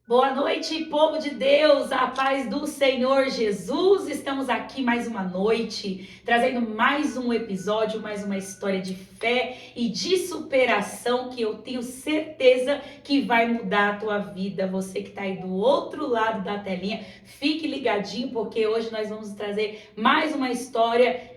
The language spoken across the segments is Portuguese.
Boa noite, povo de Deus, a paz do Senhor Jesus. Estamos aqui mais uma noite, trazendo mais um episódio, mais uma história de fé e de superação que eu tenho certeza que vai mudar a tua vida. Você que está aí do outro lado da telinha, fique ligadinho porque hoje nós vamos trazer mais uma história.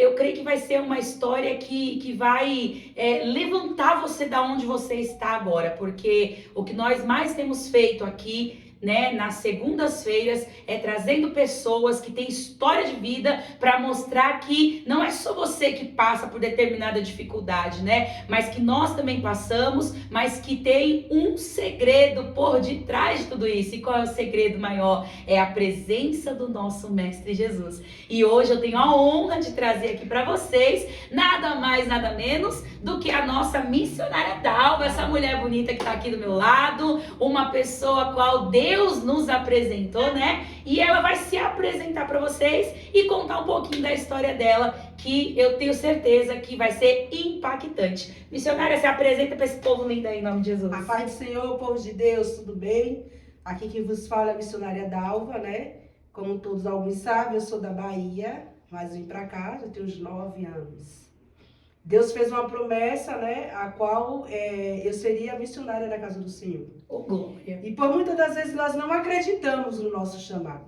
Eu creio que vai ser uma história que vai levantar você da onde você está agora, porque o que nós mais temos feito aqui, né, nas segundas-feiras, é trazendo pessoas que têm história de vida para mostrar que não é só você que passa por determinada dificuldade, né, mas que nós também passamos, mas que tem um segredo por detrás de tudo isso. E qual é o segredo maior? É a presença do nosso Mestre Jesus. E hoje eu tenho a honra de trazer aqui para vocês nada mais, nada menos do que a nossa missionária Dalva, essa mulher bonita que está aqui do meu lado, uma pessoa a qual Deus nos apresentou, né? E ela vai se apresentar para vocês e contar um pouquinho da história dela, que eu tenho certeza que vai ser impactante. Missionária, se apresenta para esse povo lindo aí, em nome de Jesus. A paz do Senhor, povo de Deus, tudo bem? Aqui que vos fala é a missionária Dalva, né? Como todos alguns sabem, eu sou da Bahia, mas vim para cá, já tenho uns 9 anos. Deus fez uma promessa, né? A qual eu seria a missionária da casa do Senhor. Oh, glória. E por muitas das vezes nós não acreditamos no nosso chamado.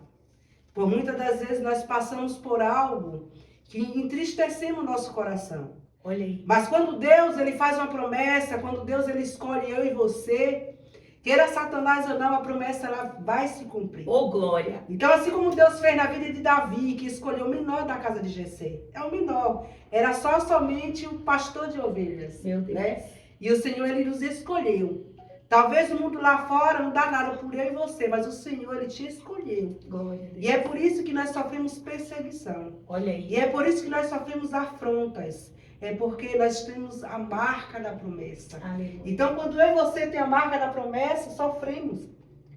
Por muitas das vezes nós passamos por algo que entristecemos o nosso coração. Olha aí. Mas quando Deus ele faz uma promessa, quando Deus ele escolhe eu e você, queira Satanás ou não, a promessa ela vai se cumprir. Oh, glória. Então, assim como Deus fez na vida de Davi, que escolheu o menor da casa de Jessé, é o menor, era somente o pastor de ovelhas, Meu Deus. né? E o Senhor ele nos escolheu. Talvez o mundo lá fora não dá nada por eu e você, mas o Senhor ele te escolheu. Glória a Deus. E é por isso que nós sofremos perseguição. Olha aí. E é por isso que nós sofremos afrontas. É porque nós temos a marca da promessa. Aleluia. Então, quando eu e você tem a marca da promessa, sofremos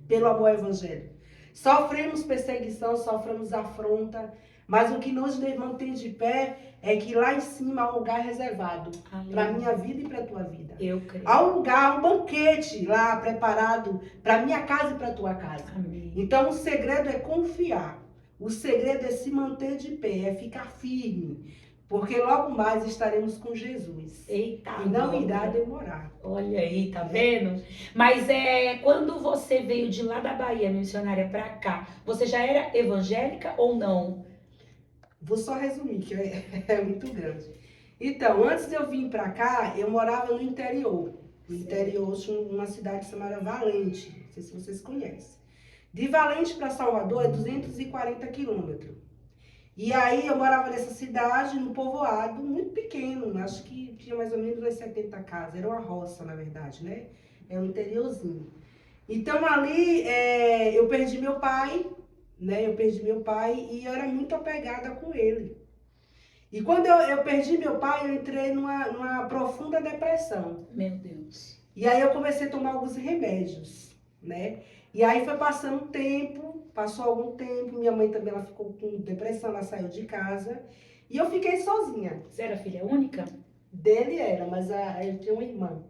pelo amor ao evangelho. Sofremos perseguição, sofremos afronta. Mas o que nos mantém de pé é que lá em cima há um lugar reservado para a minha vida e para a tua vida. Eu creio. Há um lugar, um banquete lá preparado para a minha casa e para a tua casa. Amém. Então, o segredo é confiar. O segredo é se manter de pé, é ficar firme. Porque logo mais estaremos com Jesus. Eita, e não glória. irá demorar. Olha aí, tá vendo? Mas quando você veio de lá da Bahia, missionária, pra cá, você já era evangélica ou não? Vou só resumir, que é muito grande. Então, antes de eu vir pra cá, eu morava no interior. No interior, tinha uma cidade chamada Valente. Não sei se vocês conhecem. De Valente para Salvador é 240 quilômetros. E aí eu morava nessa cidade, num povoado muito pequeno, acho que tinha mais ou menos umas 70 casas, era uma roça, na verdade, né? É um interiorzinho. Então ali eu perdi meu pai, né? Eu perdi meu pai e eu era muito apegada com ele. E quando eu perdi meu pai, eu entrei numa profunda depressão. Meu Deus. E aí eu comecei a tomar alguns remédios, né? E aí foi passando tempo, passou algum tempo, minha mãe também ela ficou com depressão, ela saiu de casa. E eu fiquei sozinha. Você era filha única? Dele era, mas eu tinha uma irmã,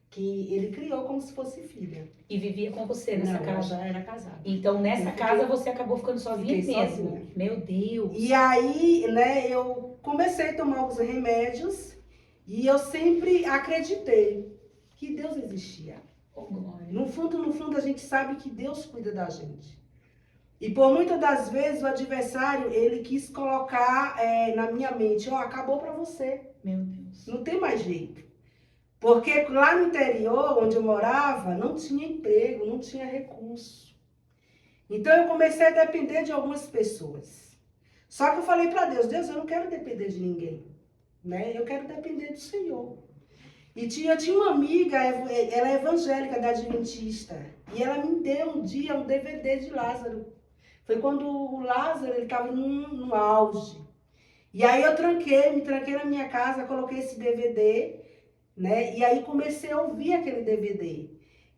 que ele criou como se fosse filha. E vivia com você nessa Não, casa? ela já era casada. Então nessa Eu fiquei- casa você acabou ficando sozinha Fiquei mesmo? sozinha. Meu Deus. E aí, né, eu comecei a tomar os remédios e eu sempre acreditei que Deus existia. Oh, glória. No fundo, a gente sabe que Deus cuida da gente. E por muitas das vezes o adversário, ele quis colocar na minha mente, acabou pra você. Meu Deus. Não tem mais jeito. Porque lá no interior, onde eu morava, não tinha emprego, não tinha recurso. Então eu comecei a depender de algumas pessoas. Só que eu falei pra Deus, eu não quero depender de ninguém, né? Eu quero depender do Senhor. E eu tinha uma amiga, ela é evangélica, da Adventista, e ela me deu um dia um DVD de Lázaro. Foi quando o Lázaro estava no auge. E aí eu me tranquei na minha casa, coloquei esse DVD, né? E aí comecei a ouvir aquele DVD.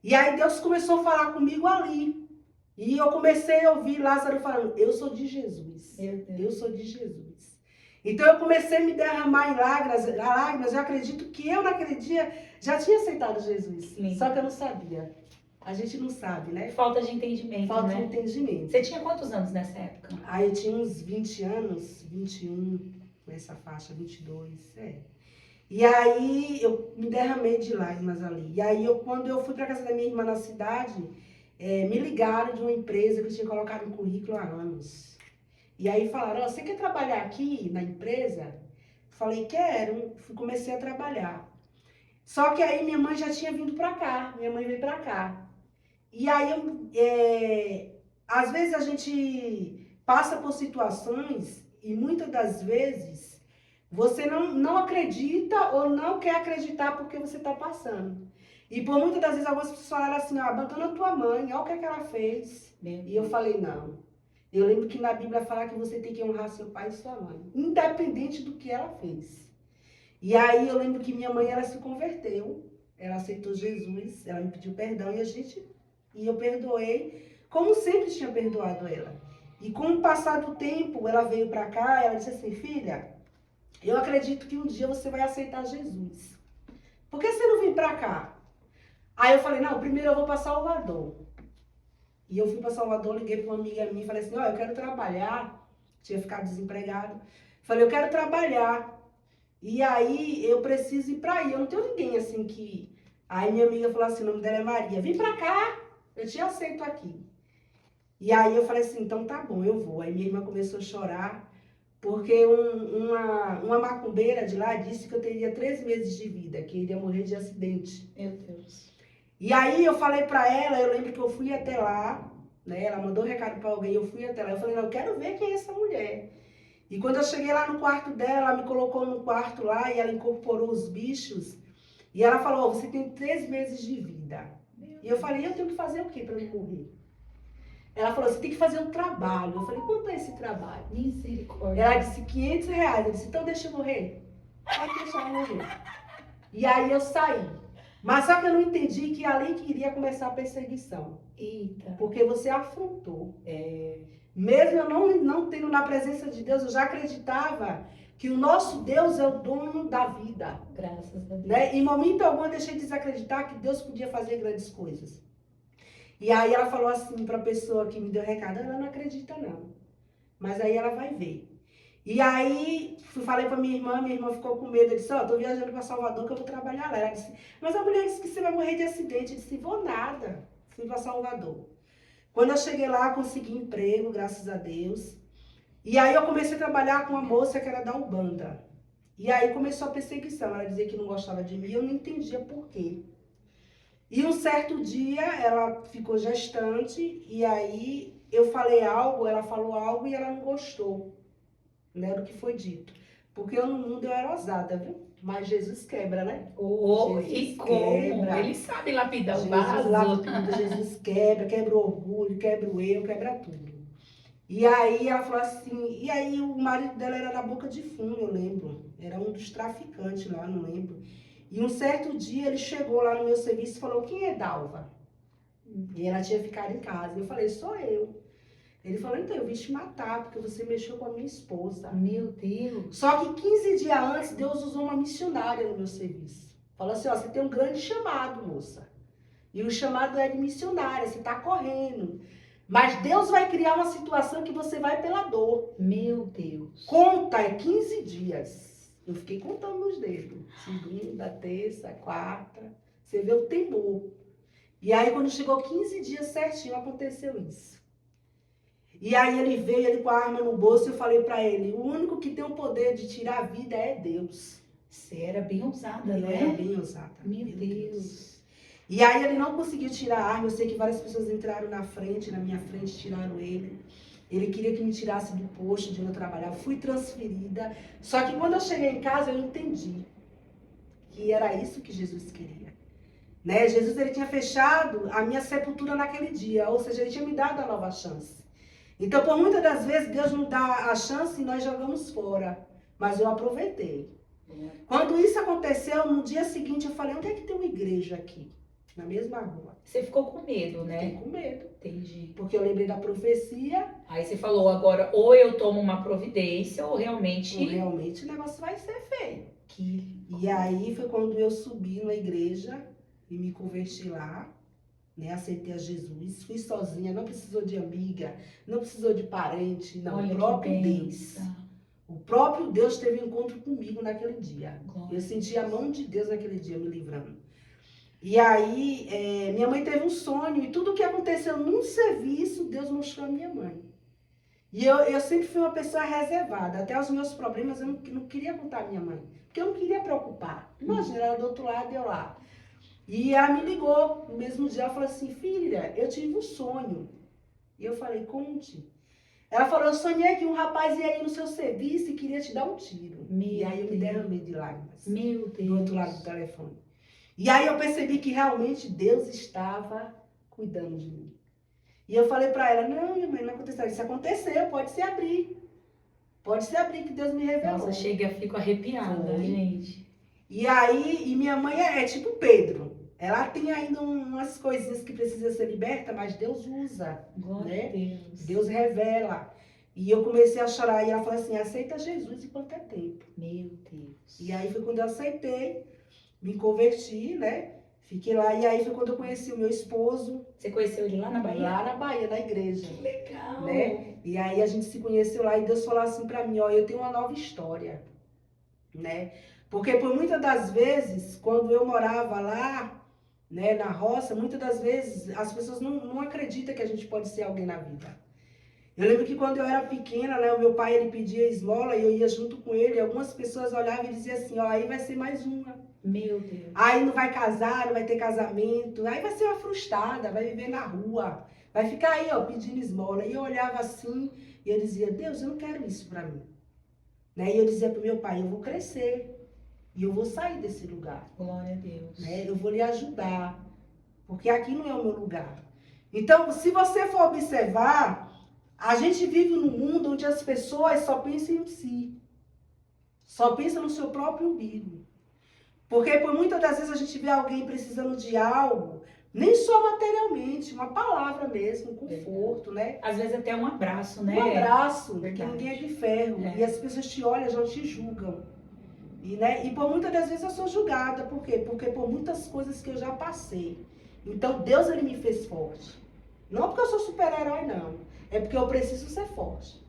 E aí Deus começou a falar comigo ali. E eu comecei a ouvir Lázaro falando, eu sou de Jesus. Meu Deus. Eu sou de Jesus. Então eu comecei a me derramar em lágrimas. Eu acredito que eu naquele dia já tinha aceitado Jesus. Sim. Só que eu não sabia. A gente não sabe, né? Falta de entendimento, Falta de né? entendimento. Você tinha quantos anos nessa época? Aí eu tinha uns 20 anos, 21, nessa faixa, 22, E aí eu me derramei de lágrimas ali. E aí quando eu fui para casa da minha irmã na cidade, me ligaram de uma empresa que eu tinha colocado no currículo há anos. E aí falaram, ó, você quer trabalhar aqui na empresa? Falei, quero. Comecei a trabalhar. Só que aí minha mãe já tinha vindo para cá, minha mãe veio para cá. E aí, às vezes a gente passa por situações e muitas das vezes você não acredita ou não quer acreditar porque você está passando. E por muitas das vezes algumas pessoas falaram assim, ó, abandona tua mãe, olha o que é que ela fez. E eu falei, não. Eu lembro que na Bíblia fala que você tem que honrar seu pai e sua mãe, independente do que ela fez. E aí eu lembro que minha mãe, ela se converteu, ela aceitou Jesus, ela me pediu perdão e eu perdoei, como sempre tinha perdoado ela. E com o passar do tempo, ela veio para cá, ela disse assim, filha, eu acredito que um dia você vai aceitar Jesus. Por que você não vem para cá? Aí eu falei, não, primeiro eu vou para Salvador. E eu fui para Salvador, liguei para uma amiga minha e falei assim, ó, eu quero trabalhar. Tinha ficado desempregado. Falei, eu quero trabalhar. E aí eu preciso ir para aí. Eu não tenho ninguém assim que... Aí minha amiga falou assim, o nome dela é Maria. Vem para cá, eu te aceito aqui. E aí eu falei assim, então tá bom, eu vou. Aí minha irmã começou a chorar, porque uma macumbeira de lá disse que eu teria 3 meses de vida, que eu iria morrer de acidente. Meu Deus. E aí eu falei pra ela, eu lembro que eu fui até lá, né? Ela mandou um recado pra alguém, eu fui até lá. Eu falei, não, eu quero ver quem é essa mulher. E quando eu cheguei lá no quarto dela, ela me colocou no quarto lá e ela incorporou os bichos. E ela falou, você tem 3 meses de vida. E eu falei, eu tenho que fazer o quê pra me morrer? Ela falou, você tem que fazer um trabalho. Eu falei, quanto é esse trabalho? Misericórdia. Ela disse, R$500. Eu disse, então deixa eu morrer. Pode deixar eu morrer. E aí eu saí. Mas só que eu não entendi que ali que iria começar a perseguição. Eita. Porque você afrontou. Mesmo eu não tendo na presença de Deus, eu já acreditava que o nosso Deus é o dono da vida. Graças a Deus. Né? Em momento algum eu deixei de desacreditar que Deus podia fazer grandes coisas. E aí ela falou assim para a pessoa que me deu o recado, ela não acredita não. Mas aí ela vai ver. E aí, falei pra minha irmã ficou com medo, eu disse, ó, tô viajando pra Salvador que eu vou trabalhar lá. Ela disse, mas a mulher disse que você vai morrer de acidente. Eu disse, vou nada. Fui pra Salvador. Quando eu cheguei lá, consegui emprego, graças a Deus. E aí eu comecei a trabalhar com uma moça que era da Ubanda. E aí começou a perseguição. Ela dizia que não gostava de mim, eu não entendia por quê. E um certo dia, ela ficou gestante, e aí eu falei algo, ela falou algo e ela não gostou. Né, do que foi dito. Porque eu no mundo eu era ousada, viu? Mas Jesus quebra, né? E como? Quebra. Ele sabe lapidar o Jesus vaso. lapida, Jesus quebra o orgulho, quebra o eu, quebra tudo. E aí ela falou assim, e aí o marido dela era da Boca de Fumo, eu lembro. Era um dos traficantes lá, não lembro. E um certo dia ele chegou lá no meu serviço e falou, quem é Dalva? E ela tinha ficado em casa. Eu falei, sou eu. Ele falou, então, eu vim te matar, porque você mexeu com a minha esposa. Meu Deus. Só que 15 dias antes, Deus usou uma missionária no meu serviço. Falou assim, ó, você tem um grande chamado, moça. E o chamado é de missionária, você está correndo. Mas Deus vai criar uma situação que você vai pela dor. Meu Deus. Conta, é 15 dias. Eu fiquei contando nos dedos. Segunda, terça, quarta. Você vê o temor. E aí, quando chegou 15 dias certinho, aconteceu isso. E aí ele veio, ele com a arma no bolso, eu falei pra ele, o único que tem o poder de tirar a vida é Deus. Você era bem ousada, Eu né? era bem ousada. Meu Deus. E aí ele não conseguiu tirar a arma, eu sei que várias pessoas entraram na minha frente, tiraram ele. Ele queria que me tirasse do posto de onde eu trabalhava, fui transferida. Só que quando eu cheguei em casa, eu entendi que era isso que Jesus queria. Né? Jesus ele tinha fechado a minha sepultura naquele dia, ou seja, ele tinha me dado a nova chance. Então, por muitas das vezes, Deus nos dá a chance e nós jogamos fora. Mas eu aproveitei. Quando isso aconteceu, no dia seguinte, eu falei, onde é que tem uma igreja aqui? Na mesma rua. Você ficou com medo, né? Fiquei com medo. Entendi. Porque eu lembrei da profecia. Aí você falou, agora, ou eu tomo uma providência, ou realmente... Ou realmente o negócio vai ser feio. Que... E aí foi quando eu subi na igreja e me converti lá. né? Aceitei a Jesus, fui sozinha, não precisou de amiga, não precisou de parente, não. Olha O próprio que Deus. bênção. O próprio Deus teve um encontro comigo naquele dia. Glória Eu a senti a mão de Deus naquele dia me livrando. E aí, minha mãe teve um sonho e tudo que aconteceu num serviço, Deus mostrou a minha mãe. E eu sempre fui uma pessoa reservada. Até os meus problemas eu não queria contar à minha mãe. Porque eu não queria preocupar. Imagina, ela do outro lado e eu lá. E ela me ligou no mesmo dia. Ela falou assim, filha, eu tive um sonho. E eu falei, conte. Ela falou, eu sonhei que um rapaz ia ir no seu serviço e queria te dar um tiro. E aí eu me derramei de lágrimas. Meu Deus. Do outro lado do telefone. E aí eu percebi que realmente Deus estava cuidando de mim. E eu falei pra ela, não, minha mãe, não aconteceu. Isso aconteceu, pode se abrir. Pode se abrir que Deus me revelou. Nossa, chega, fico arrepiada, Foi. gente. E aí, minha mãe é tipo Pedro. Ela tem ainda umas coisinhas que precisam ser libertas, mas Deus usa. Glória né? a Deus. Deus revela. E eu comecei a chorar e ela falou assim, aceita Jesus enquanto é tempo. Meu Deus. E aí foi quando eu aceitei, me converti, né? Fiquei lá e aí foi quando eu conheci o meu esposo. Você conheceu ele lá na Bahia? Lá na Bahia, na igreja. Que legal. Né? E aí a gente se conheceu lá e Deus falou assim pra mim, ó, eu tenho uma nova história, né? Porque por muitas das vezes, quando eu morava lá, né, na roça, muitas das vezes as pessoas não acreditam que a gente pode ser alguém na vida. Eu lembro que quando eu era pequena, né, o meu pai ele pedia esmola e eu ia junto com ele, e algumas pessoas olhavam e diziam assim, ó, aí vai ser mais uma. Meu Deus. Aí não vai casar, não vai ter casamento, aí vai ser uma frustrada, vai viver na rua, vai ficar aí, ó, pedindo esmola. E eu olhava assim e eu dizia, Deus, eu não quero isso pra mim. Né? E eu dizia pro meu pai, eu vou crescer e eu vou sair desse lugar. Glória a Deus. Né? Eu vou lhe ajudar, porque aqui não é o meu lugar. Então, se você for observar, a gente vive num mundo onde as pessoas só pensam em si, só pensam no seu próprio umbigo. Porque por muitas das vezes a gente vê alguém precisando de algo, nem só materialmente, uma palavra mesmo, um conforto, né? Às vezes até um abraço, né? Um abraço, Verdade. porque ninguém é de ferro. É. E as pessoas te olham, já te julgam. E, né? E por muitas das vezes eu sou julgada. Por quê? Porque por muitas coisas que eu já passei. Então Deus, ele me fez forte. Não porque eu sou super-herói, não. É porque eu preciso ser forte.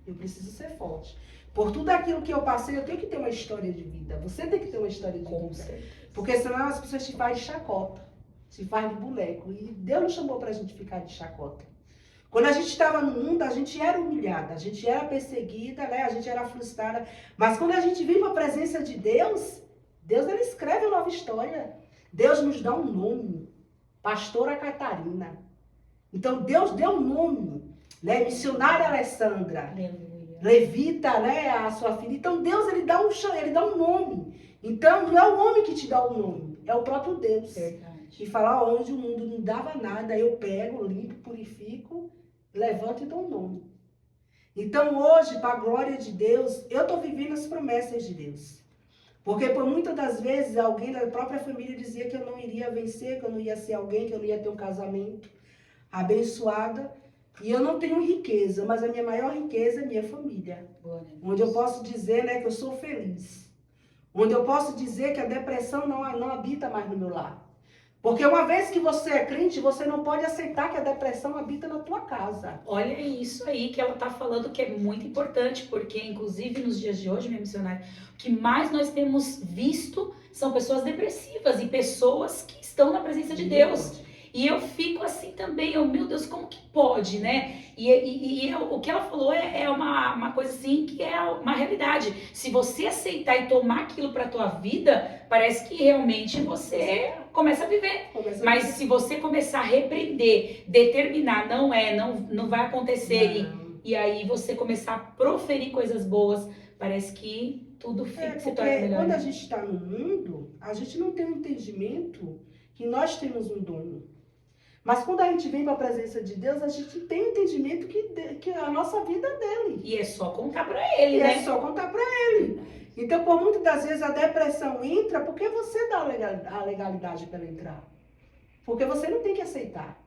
Eu preciso ser forte. Por tudo aquilo que eu passei, eu tenho que ter uma história de vida. Você tem que ter uma história de Com vida. certeza. Porque senão as pessoas te fazem de chacota. Te fazem de boneco. E Deus não chamou pra gente ficar de chacota. Quando a gente estava no mundo, a gente era humilhada. A gente era perseguida, né? A gente era frustrada. Mas quando a gente vem para a presença de Deus, Deus, ele escreve uma nova história. Deus nos dá um nome. Pastora Catarina. Então, Deus deu um nome. Né? Missionária Alessandra. Aleluia. Levita, né, a sua filha. Então Deus, ele dá um nome. Então não é o homem que te dá o nome, é o próprio Deus. Verdade. Que fala, ó, onde o mundo não dava nada, eu pego, limpo, purifico, levanto e dou um nome. Então hoje, para a glória de Deus, eu estou vivendo as promessas de Deus. Porque por muitas das vezes alguém da própria família dizia que eu não iria vencer, que eu não ia ser alguém, que eu não ia ter um casamento abençoada. E eu não tenho riqueza, mas a minha maior riqueza é minha família. Onde eu posso dizer, né, que eu sou feliz. Onde eu posso dizer que a depressão não habita mais no meu lar. Porque uma vez que você é crente, você não pode aceitar que a depressão habita na tua casa. Olha isso aí que ela tá falando, que é muito importante, porque inclusive nos dias de hoje, minha missionária, o que mais nós temos visto são pessoas depressivas e pessoas que estão na presença de Deus. E eu fico assim também, meu Deus, como que pode, né? E o que ela falou é uma coisa assim que é uma realidade. Se você aceitar e tomar aquilo pra tua vida, parece que realmente você começa a viver. Mas se você começar a repreender, determinar, não vai acontecer, e aí você começar a proferir coisas boas, parece que tudo fica, se torna melhor. Quando a gente está no mundo, a gente não tem um entendimento que nós temos um dom. Mas quando a gente vem para a presença de Deus, a gente tem entendimento que a nossa vida é dele. E é só contar para ele, né? É só contar para ele. Então, por muitas das vezes, a depressão entra porque você dá a legalidade para ela entrar. Porque você não tem que aceitar.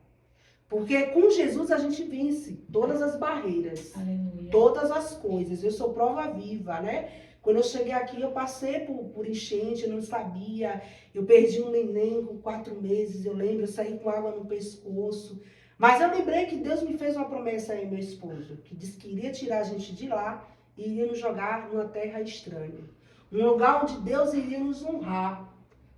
Porque com Jesus a gente vence todas as barreiras. Aleluia. Todas as coisas. Eu sou prova viva, né? Quando eu cheguei aqui, eu passei por enchente, eu não sabia. Eu perdi um neném com 4 meses, eu lembro, eu saí com água no pescoço. Mas eu lembrei que Deus me fez uma promessa aí, meu esposo, que disse que iria tirar a gente de lá e iria nos jogar numa terra estranha. Um lugar onde Deus iria nos honrar.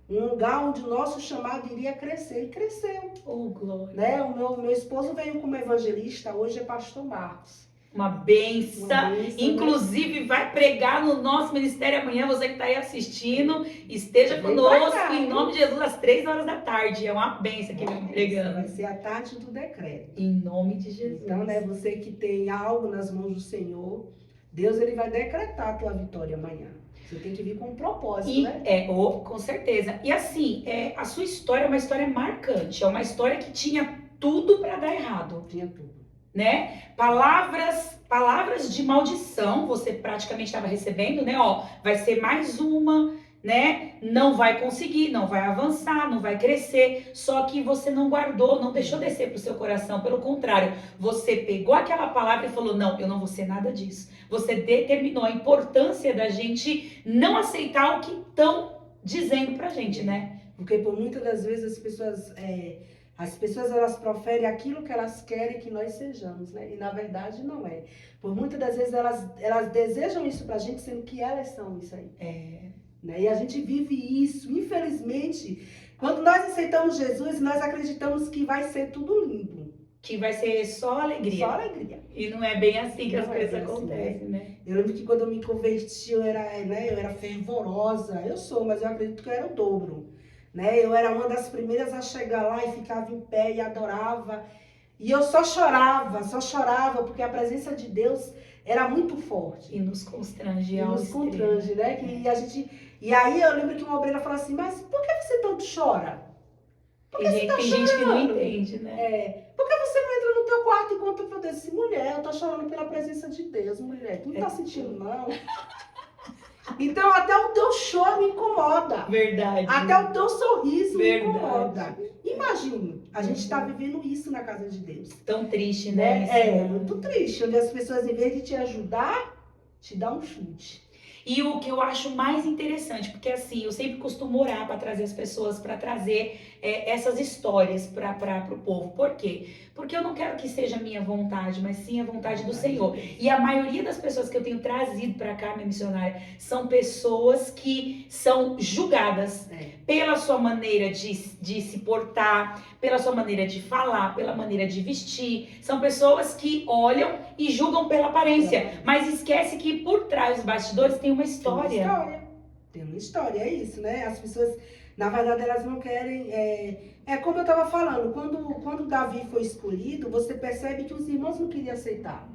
Um lugar onde o nosso chamado iria crescer. E cresceu. Oh, glória. Né? O meu esposo veio como evangelista, hoje é pastor Marcos. Uma benção. Inclusive, né? vai pregar no nosso ministério amanhã. Você que está aí assistindo, esteja conosco em nome de Jesus às 3 horas da tarde. É uma benção que ele vem pregando. Vai ser a tarde do decreto. Em nome de Jesus. Então, né, você que tem algo nas mãos do Senhor, Deus ele vai decretar a tua vitória amanhã. Você tem que vir com um propósito, né? Com certeza. E assim, a sua história é uma história marcante. É uma história que tinha tudo para dar errado. Tinha tudo. Né? Palavras de maldição, você praticamente estava recebendo, né? Ó, vai ser mais uma, né? Não vai conseguir, não vai avançar, não vai crescer. Só que você não guardou, não deixou descer pro seu coração. Pelo contrário, você pegou aquela palavra e falou: não, eu não vou ser nada disso. Você determinou a importância da gente não aceitar o que estão dizendo pra gente, né? Porque por muitas das vezes as pessoas elas proferem aquilo que elas querem que nós sejamos, né? E na verdade não é. Por muitas das vezes elas desejam isso pra gente, sendo que elas são isso aí. Né? E a gente vive isso, infelizmente. Quando nós aceitamos Jesus, nós acreditamos que vai ser tudo lindo. Que vai ser só alegria. Só alegria. E não é bem assim que as coisas acontecem, né? Eu lembro que quando eu me converti, eu era fervorosa. Eu sou, mas eu acredito que eu era o dobro. Né? Eu era uma das primeiras a chegar lá e ficava em pé e adorava. E eu só chorava, porque a presença de Deus era muito forte. E nos constrange. Né? E aí eu lembro que uma obreira falou assim: mas por que você tanto chora? Tem gente que não entende, né? Por que você não entra no teu quarto enquanto eu disse assim: mulher, eu tô chorando pela presença de Deus, mulher. Tu não tá sentindo, não? Então até o teu choro me incomoda. Verdade. Até o teu sorriso me incomoda. Imagine, a gente está vivendo isso na casa de Deus. Tão triste, né? Muito triste. Onde as pessoas, em vez de te ajudar, te dão um chute. E o que eu acho mais interessante, porque assim, eu sempre costumo orar para trazer as pessoas, para trazer essas histórias para o povo. Por quê? Porque eu não quero que seja a minha vontade, mas sim a vontade do Senhor. E a maioria das pessoas que eu tenho trazido para cá, minha missionária, são pessoas que são julgadas pela sua maneira de se portar, pela sua maneira de falar, pela maneira de vestir. São pessoas que olham e julgam pela aparência, mas esquece que por trás dos bastidores tem uma história. Tem uma história, é isso, né? As pessoas, na verdade, elas não querem... como eu estava falando, quando Davi foi escolhido, você percebe que os irmãos não queriam aceitar,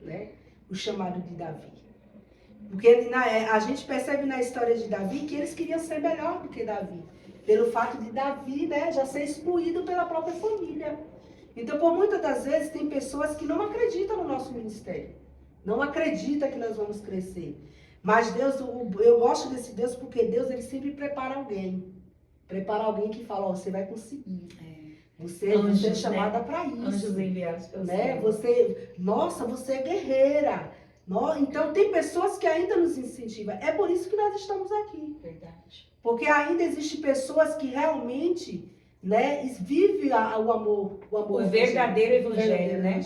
né? O chamado de Davi. Porque a gente percebe na história de Davi que eles queriam ser melhor do que Davi. Pelo fato de Davi, né, já ser excluído pela própria família. Então, por muitas das vezes, tem pessoas que não acreditam no nosso ministério. Não acreditam que nós vamos crescer. Mas Deus, eu gosto desse Deus porque Deus ele sempre prepara alguém. Prepara alguém que fala: você vai conseguir. Você é chamada para isso. Anjos enviados pelo né? Senhor. Você é guerreira. Então, tem pessoas que ainda nos incentivam. É por isso que nós estamos aqui. Verdade. Porque ainda existem pessoas que realmente, né, vivem o amor. O verdadeiro evangelho, né?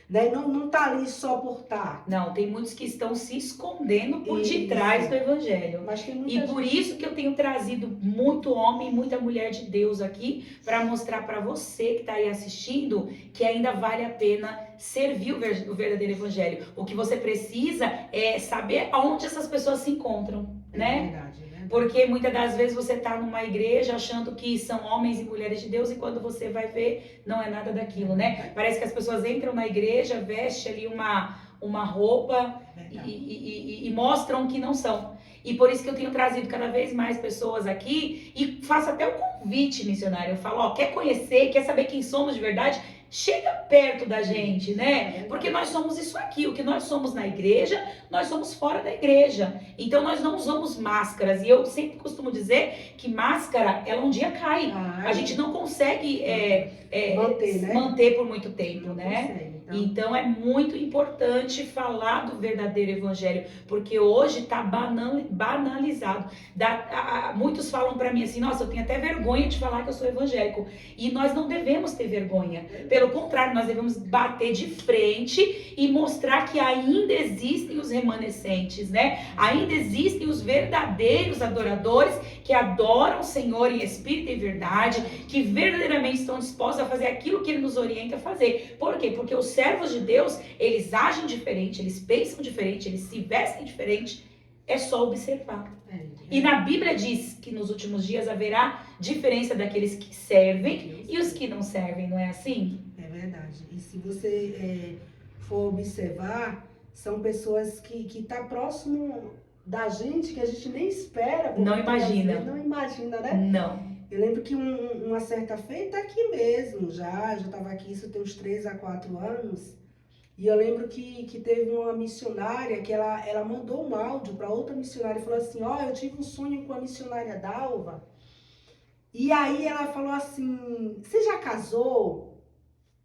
E não tá ali só por estar. Não, tem muitos que estão se escondendo por detrás do evangelho. Mas tem muita E por isso que eu tenho trazido muito homem e muita mulher de Deus aqui para mostrar para você que está aí assistindo que ainda vale a pena servir o verdadeiro evangelho. O que você precisa é saber aonde essas pessoas se encontram, né? Verdade. Porque muitas das vezes você está numa igreja achando que são homens e mulheres de Deus e quando você vai ver, não é nada daquilo, né? Parece que as pessoas entram na igreja, vestem ali uma roupa e mostram que não são. E por isso que eu tenho trazido cada vez mais pessoas aqui e faço até um convite, missionário. Eu falo, quer conhecer, quer saber quem somos de verdade? Chega perto da gente, né? Porque nós somos isso aqui. O que nós somos na igreja, nós somos fora da igreja. Então nós não usamos máscaras. E eu sempre costumo dizer que máscara, ela um dia cai. A gente não consegue manter, né? manter por muito tempo, Não né? consegue. Então é muito importante falar do verdadeiro evangelho, porque hoje está banalizado. Muitos falam para mim assim, nossa, eu tenho até vergonha de falar que eu sou evangélico. E nós não devemos ter vergonha. Pelo contrário, nós devemos bater de frente e mostrar que ainda existem os remanescentes, né? Ainda existem os verdadeiros adoradores que adoram o Senhor em espírito e verdade, que verdadeiramente estão dispostos a fazer aquilo que Ele nos orienta a fazer. Por quê? Porque os servos de Deus, eles agem diferente, eles pensam diferente, eles se vestem diferente. É só observar. E na Bíblia diz que nos últimos dias haverá diferença daqueles que servem e os que não servem, não é assim? É verdade. E se você for observar, são pessoas que estão próximo da gente, que a gente nem espera. Não imagina. Não imagina, né? Não. Eu lembro que uma certa feita aqui mesmo, já estava aqui, isso tem uns 3 a 4 anos, e eu lembro que teve uma missionária que ela mandou um áudio para outra missionária e falou assim, eu tive um sonho com a missionária Dalva, e aí ela falou assim, você já casou?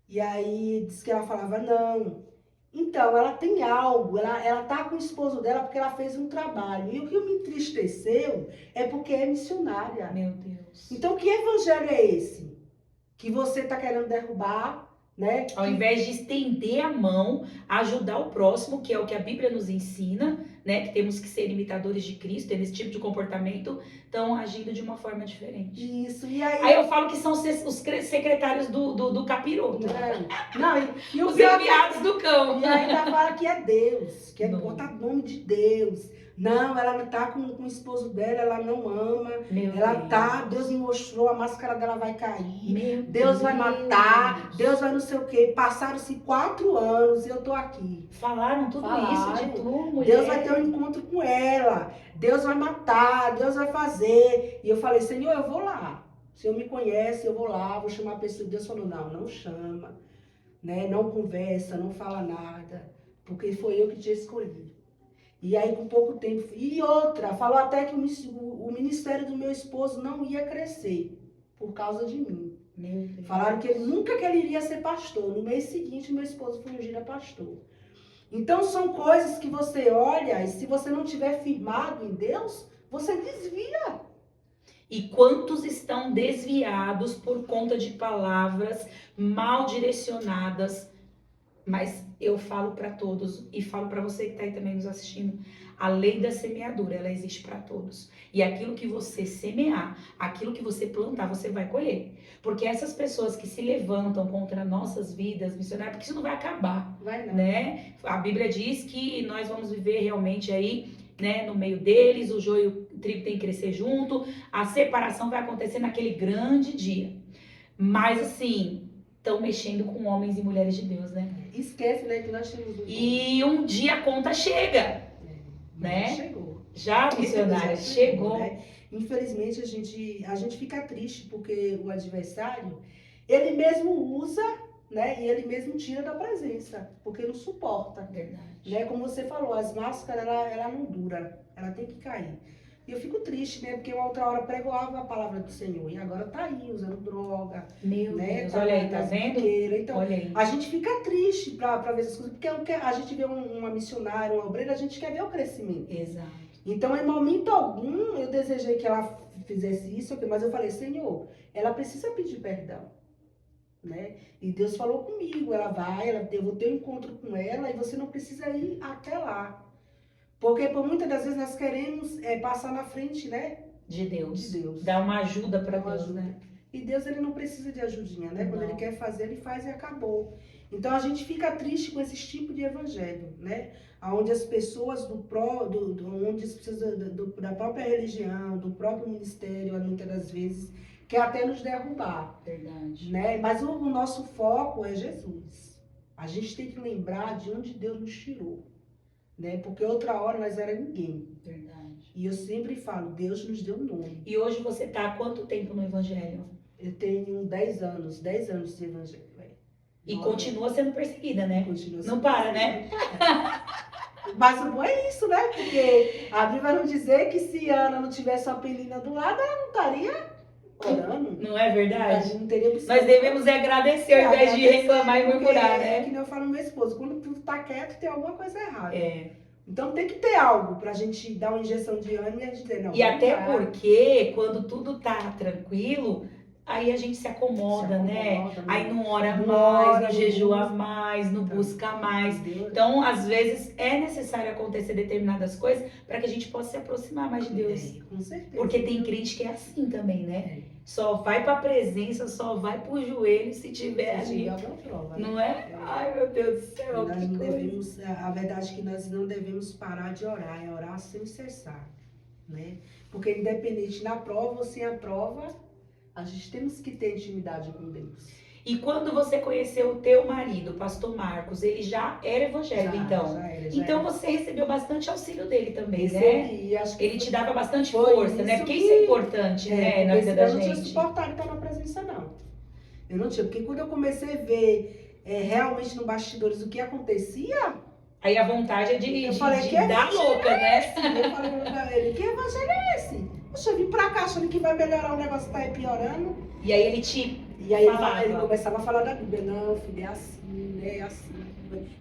E aí disse que ela falava, não. Então, ela tem algo, ela tá com o esposo dela porque ela fez um trabalho. E o que me entristeceu é porque é missionária. Meu Deus. Então, que evangelho é esse? Que você tá querendo derrubar, né? Ao invés de estender a mão, ajudar o próximo, que é o que a Bíblia nos ensina, né? Que temos que ser imitadores de Cristo, ter esse tipo de comportamento, estão agindo de uma forma diferente. Isso, e aí... Aí eu falo que são os secretários do capiroto. Não, e os enviados do cão. E ainda fala que é Deus, que é Não. botar nome de Deus. Não, ela não tá com o esposo dela, ela não ama. Deus me mostrou, a máscara dela vai cair. Deus vai matar, Deus vai não sei o quê. Passaram-se 4 anos e eu tô aqui. Falaram tudo isso de tu, mulher. Deus vai ter um encontro com ela. Deus vai matar, Deus vai fazer. E eu falei, Senhor, eu vou lá. O Senhor me conhece, eu vou lá, vou chamar a pessoa. Deus falou, não chama, né? Não conversa, não fala nada, porque foi eu que te escolhi. E aí, com pouco tempo... E outra, falou até que o ministério do meu esposo não ia crescer por causa de mim. Meu Deus. Falaram que nunca que ele iria ser pastor. No mês seguinte, meu esposo foi ungido a pastor. Então, são coisas que você olha e se você não tiver firmado em Deus, você desvia. E quantos estão desviados por conta de palavras mal direcionadas? Mas eu falo para todos e falo para você que está aí também nos assistindo, a lei da semeadura, ela existe para todos. E aquilo que você semear, aquilo que você plantar, você vai colher. Porque essas pessoas que se levantam contra nossas vidas missionárias, porque isso não vai acabar, Vai não. né? A Bíblia diz que nós vamos viver realmente aí, né, no meio deles, o joio e o trigo tem que crescer junto, a separação vai acontecer naquele grande dia. Mas assim, estão mexendo com homens e mulheres de Deus, né? Esquece, né, que nós temos E um dia a conta chega, né? Chegou. Já, missionária, chegou. Né? Infelizmente, a gente fica triste porque o adversário, ele mesmo usa, né? E ele mesmo tira da presença, porque não suporta. Verdade. Né? Como você falou, as máscaras, ela não dura, ela tem que cair. E eu fico triste, né? Porque uma outra hora pregoava a palavra do Senhor e agora tá aí, usando droga. Meu né? Deus, olha aí, tá vendo? Então, Olha aí. a gente fica triste pra ver essas coisas, porque a gente vê uma missionária, uma obreira, a gente quer ver o crescimento. Exato. Então, em momento algum, eu desejei que ela fizesse isso, mas eu falei, Senhor, ela precisa pedir perdão, né? E Deus falou comigo, eu vou ter um encontro com ela e você não precisa ir até lá. Porque por muitas das vezes nós queremos passar na frente, né? De Deus. De Deus. Dar uma ajuda para Deus, né? E Deus, ele não precisa de ajudinha, né? Não. Quando ele quer fazer, ele faz e acabou. Então, a gente fica triste com esse tipo de evangelho, né? Onde as pessoas onde as pessoas da própria religião, do próprio ministério, muitas das vezes, quer até nos derrubar. Verdade. Né? Mas o nosso foco é Jesus. A gente tem que lembrar de onde Deus nos tirou. Né? Porque outra hora nós era ninguém. Verdade. E eu sempre falo, Deus nos deu um nome. E hoje você tá há quanto tempo no evangelho? Eu tenho 10 anos de evangelho. E continua sendo perseguida, né? Continua Não para, né? Mas o bom é isso, né? Porque a Bíblia vai nos dizer que se Ana não tivesse uma Penina do lado, ela não estaria orando. Não Não é A verdade? gente não teria Nós devemos agradecer ao invés de reclamar e murmurar, É né? que nem eu falo pro meu esposo, quando tudo tá quieto, tem alguma coisa errada. É. Então tem que ter algo pra gente dar uma injeção de ânimo e a gente dizer, não, E vamos até lá. porque, quando tudo tá tranquilo, aí a gente se acomoda, né? Aí não ora não mais, ora, não não jejua busca. mais, não Então, busca mais. Entendeu? Então, às vezes, é necessário acontecer determinadas coisas para que a gente possa se aproximar mais de Deus. É, com certeza. Porque tem crente que é assim também, né? É. Só vai pra presença, só vai pro joelho se tiver Se ali. tiver alguma prova, né? Não é? Ai, meu Deus do céu, Nós que não coisa. devemos, a verdade é que nós não devemos parar de orar, é orar sem cessar, né? Porque independente da prova ou sem a prova, a gente temos que ter intimidade com Deus. E quando você conheceu o teu marido, o pastor Marcos, ele já era evangélico, então? Já era. Então você recebeu bastante auxílio dele também, né? Recebi, acho que Ele te dava bastante foi força, né? isso Porque que- isso é importante, né, na porque vida da senão eu não tinha gente. suportado estar na presença, não. Eu não tinha, porque quando eu comecei a ver realmente no bastidores o que acontecia, Aí a vontade é de eu falei, que dar louca, né? eu falei pra ele, que evangelho é esse? Poxa, eu vim pra cá achando que vai melhorar, o negócio tá aí piorando. E aí ele te E aí falava. ele começava a falar da Bíblia, não, filho, é assim, né, é assim.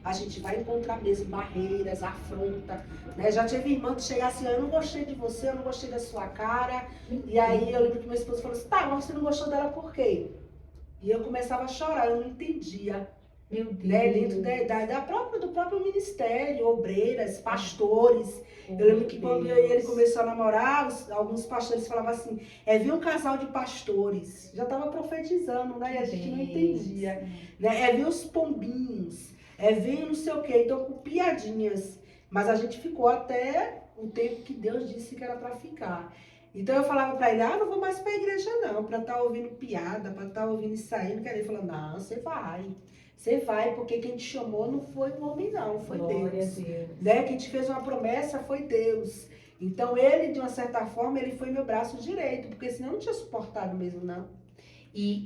A gente vai encontrar mesmo barreiras, afronta, né? Já tive irmã que chega assim, eu não gostei de você, eu não gostei da sua cara. E aí eu lembro que meu esposo falou assim, tá, mas você não gostou dela por quê? E eu começava a chorar, eu não entendia. Meu Deus. Né, dentro do próprio ministério, obreiras, pastores. Eu lembro que quando eu e ele começou a namorar, alguns pastores falavam assim, viu um casal de pastores. Já estava profetizando, né? E a gente não entendia. Né? Viu os pombinhos, viu não sei o quê. Então, com piadinhas. Mas a gente ficou até o tempo que Deus disse que era para ficar. Então eu falava para ele, não vou mais para a igreja não, para estar ouvindo piada, para estar ouvindo isso aí. Ele falou, não, você vai. Você vai, porque quem te chamou não foi um homem, não, foi Glória Deus. a Deus. Né? Quem te fez uma promessa foi Deus. Então ele, de uma certa forma, ele foi meu braço direito, porque senão eu não tinha suportado mesmo, não. E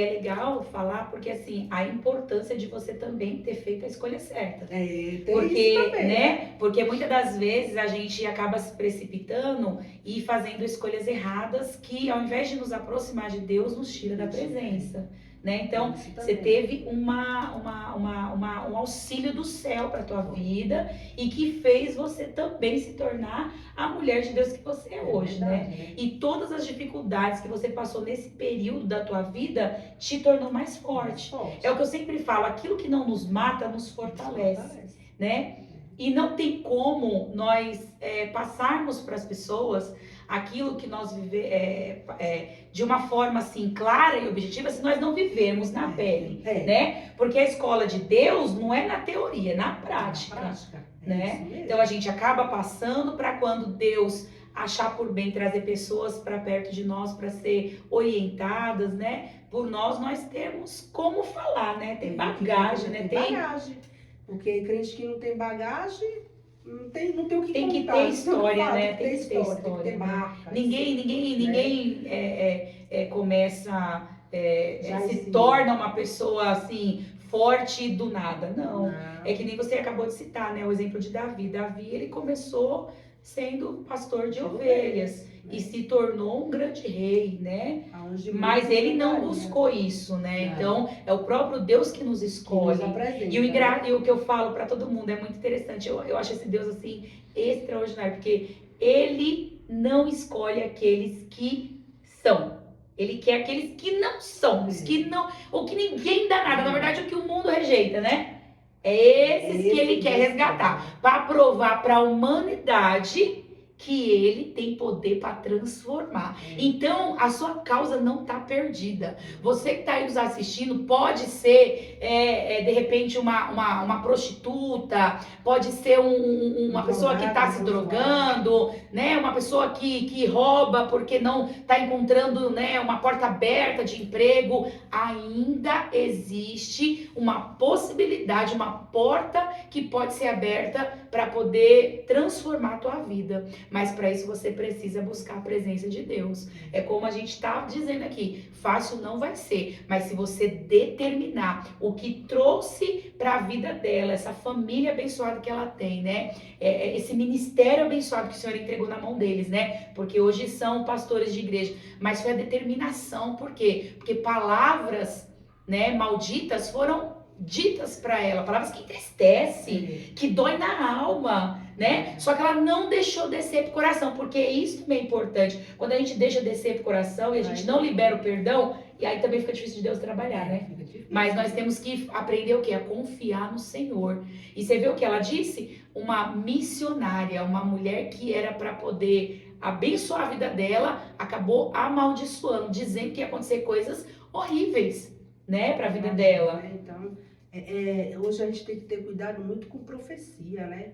é legal falar, porque assim, a importância de você também ter feito a escolha certa. Tem Porque, isso também. né? Porque muitas das vezes a gente acaba se precipitando e fazendo escolhas erradas que, ao invés de nos aproximar de Deus, nos tira da presença. Né? Então, você teve um auxílio do céu para a tua vida e que fez você também se tornar a mulher de Deus que você é hoje, né? E todas as dificuldades que você passou nesse período da tua vida te tornou mais forte. É o que eu sempre falo, aquilo que não nos mata nos fortalece, né? E não tem como nós passarmos para as pessoas aquilo que nós vivemos de uma forma assim clara e objetiva se nós não vivemos na pele, né? Porque a escola de Deus não é na teoria, é na prática, né? Então a gente acaba passando para quando Deus achar por bem trazer pessoas para perto de nós para ser orientadas, né? Por nós temos como falar, né? Tem bagagem, né? Tem bagagem. Porque crente que não tem bagagem, não tem o que tem contar. Que ter história, né? Tem que ter história, tem que ter marca. Ninguém começa, se torna uma pessoa assim, forte do nada. Não. É que nem você acabou de citar, né? O exemplo de Davi. Davi, ele começou sendo pastor de ovelhas. E se tornou um grande rei, né? Mas ele não buscou isso, né? Então, é o próprio Deus que nos escolhe. E o que eu falo para todo mundo é muito interessante. Eu acho esse Deus, assim, extraordinário. Porque ele não escolhe aqueles que são. Ele quer aqueles que não são. Os que não, ou que ninguém dá nada. Na verdade, o que o mundo rejeita, né? É esses que ele quer resgatar. Para provar para a humanidade que ele tem poder para transformar. Então, a sua causa não está perdida. Você que está aí nos assistindo, pode ser, de repente, uma prostituta, pode ser uma pessoa que está se drogando, né? Uma pessoa que rouba porque não está encontrando, né, uma porta aberta de emprego. Ainda existe uma possibilidade, uma porta que pode ser aberta para poder transformar a tua vida. Mas para isso você precisa buscar a presença de Deus. É como a gente está dizendo aqui, fácil não vai ser, mas se você determinar o que trouxe para a vida dela, essa família abençoada que ela tem, né? Esse ministério abençoado que o Senhor entregou na mão deles, né? Porque hoje são pastores de igreja, mas foi a determinação, por quê? Porque palavras, né, malditas foram ditas para ela, palavras que entristecem, que dói na alma, né? Só que ela não deixou descer pro coração, porque isso também é importante. Quando a gente deixa descer pro coração e a gente não libera o perdão, e aí também fica difícil de Deus trabalhar, né? Mas nós temos que aprender o quê? A confiar no Senhor. E você vê o que ela disse? Uma missionária, uma mulher que era para poder abençoar a vida dela, acabou amaldiçoando, dizendo que ia acontecer coisas horríveis, né, para a vida dela. Então, hoje a gente tem que ter cuidado muito com profecia, né?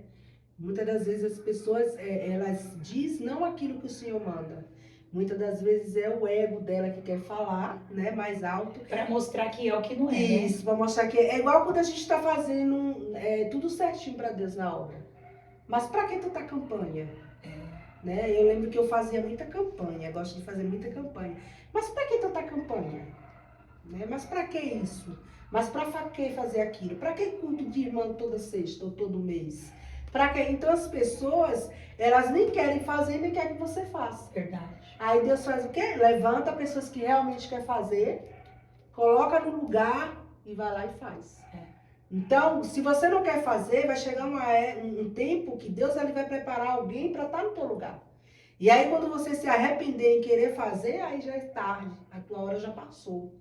Muitas das vezes as pessoas, elas dizem não aquilo que o Senhor manda. Muitas das vezes é o ego dela que quer falar, né, mais alto. Para mostrar que é o que não é, Isso, para mostrar que é igual quando a gente está fazendo tudo certinho para Deus na obra. Mas para que tanta campanha? Né? Eu lembro que eu fazia muita campanha, gosto de fazer muita campanha. Mas para que tanta campanha? Né? Mas para que isso? Mas para que fazer aquilo? Para que culto de irmã toda sexta ou todo mês? Para que? Então as pessoas, elas nem querem fazer, nem querem que você faça. Verdade. Aí Deus faz o quê? Levanta pessoas que realmente querem fazer, coloca no lugar e vai lá e faz. Então, se você não quer fazer, vai chegar um tempo que Deus ele vai preparar alguém para estar no teu lugar. E aí quando você se arrepender em querer fazer, aí já é tarde, a tua hora já passou.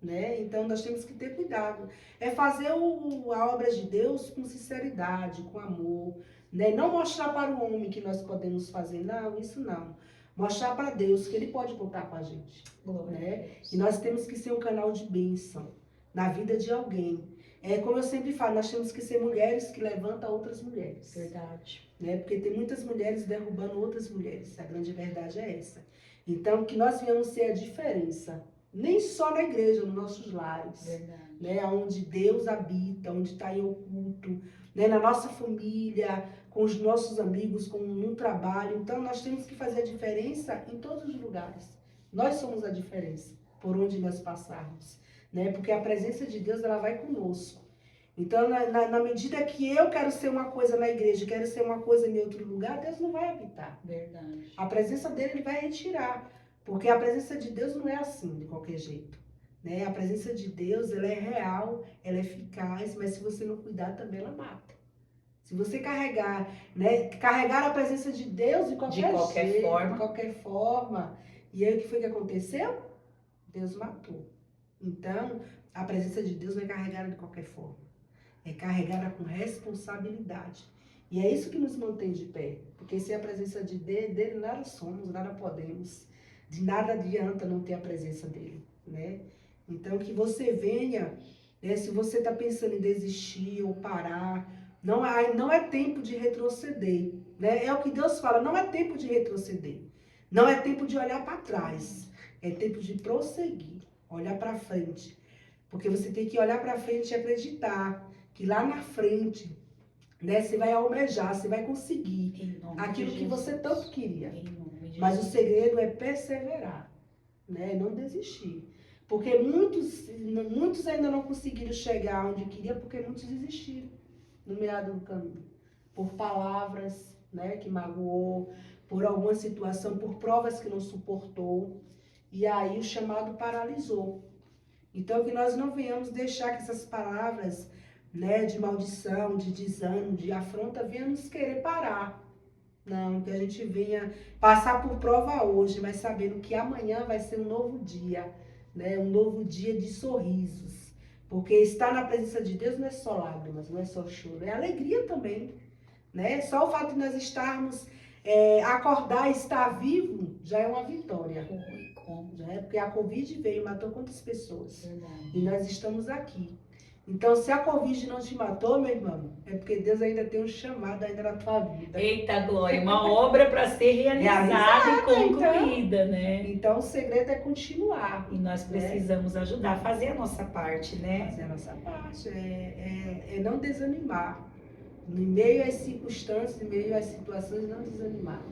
Né? Então nós temos que ter cuidado. É fazer a obra de Deus com sinceridade, com amor. Né? Não mostrar para o homem que nós podemos fazer, não, isso não. Mostrar para Deus que Ele pode contar com a gente. Né? E nós temos que ser um canal de bênção na vida de alguém. Como eu sempre falo, nós temos que ser mulheres que levantam outras mulheres. Verdade. Né? Porque tem muitas mulheres derrubando outras mulheres. A grande verdade é essa. Então, que nós venhamos ser a diferença. Nem só na igreja, nos nossos lares. Verdade. Né? Onde Deus habita, onde está em oculto. Né? Na nossa família, com os nossos amigos, no trabalho. Então, nós temos que fazer a diferença em todos os lugares. Nós somos a diferença por onde nós passarmos. Né? Porque a presença de Deus, ela vai conosco. Então, na medida que eu quero ser uma coisa na igreja, quero ser uma coisa em outro lugar, Deus não vai habitar. Verdade. A presença dele, ele vai retirar. Porque a presença de Deus não é assim, de qualquer jeito. Né? A presença de Deus, ela é real, ela é eficaz, mas se você não cuidar, também ela mata. Se você carregar, né? Carregar a presença de Deus de qualquer jeito, de qualquer forma. E aí, o que foi que aconteceu? Deus matou. Então, a presença de Deus não é carregada de qualquer forma. É carregada com responsabilidade. E é isso que nos mantém de pé. Porque sem a presença dele, nada somos, nada podemos. De nada adianta não ter a presença dele. Né? Então, que você venha, né, se você está pensando em desistir ou parar, não é tempo de retroceder. Né? É o que Deus fala, não é tempo de retroceder. Não é tempo de olhar para trás. É tempo de prosseguir. Olhar para frente. Porque você tem que olhar para frente e acreditar que lá na frente, né, você vai almejar, você vai conseguir aquilo que você tanto queria. Mas o segredo é perseverar, né, não desistir. Porque muitos ainda não conseguiram chegar onde queria porque muitos desistiram no meio do caminho. Por palavras, né, que magoou, por alguma situação, por provas que não suportou. E aí o chamado paralisou. Então, que nós não venhamos deixar que essas palavras, né, de maldição, de desânimo, de afronta, venham nos querer parar. Não, que a gente venha passar por prova hoje, mas sabendo que amanhã vai ser um novo dia, né, um novo dia de sorrisos. Porque estar na presença de Deus não é só lágrimas, não é só choro, é alegria também. Né? Só o fato de nós estarmos, acordar e estar vivo, já é uma vitória. Né? Porque a Covid veio e matou quantas pessoas? Verdade. E nós estamos aqui. Então, se a Covid não te matou, meu irmão, é porque Deus ainda tem um chamado ainda na tua vida. Eita, Glória, uma obra para ser realizada e concluída, então, né? Então, o segredo é continuar. E nós precisamos ajudar, fazer a nossa parte, né? Fazer a nossa parte, é não desanimar. Em meio às circunstâncias, em meio às situações, não desanimar.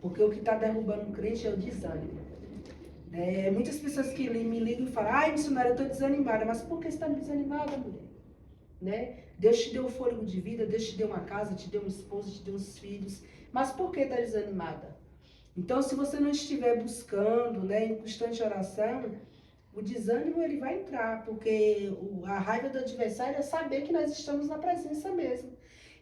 Porque o que está derrubando o crente é o desânimo. Muitas pessoas que me ligam e falam, ai, missionária, eu estou desanimada. Mas por que você está desanimada, mulher? Né? Deus te deu o fôlego de vida, Deus te deu uma casa, te deu um esposo, te deu uns filhos. Mas por que está desanimada? Então, se você não estiver buscando, né, em constante oração, o desânimo ele vai entrar, porque a raiva do adversário é saber que nós estamos na presença mesmo.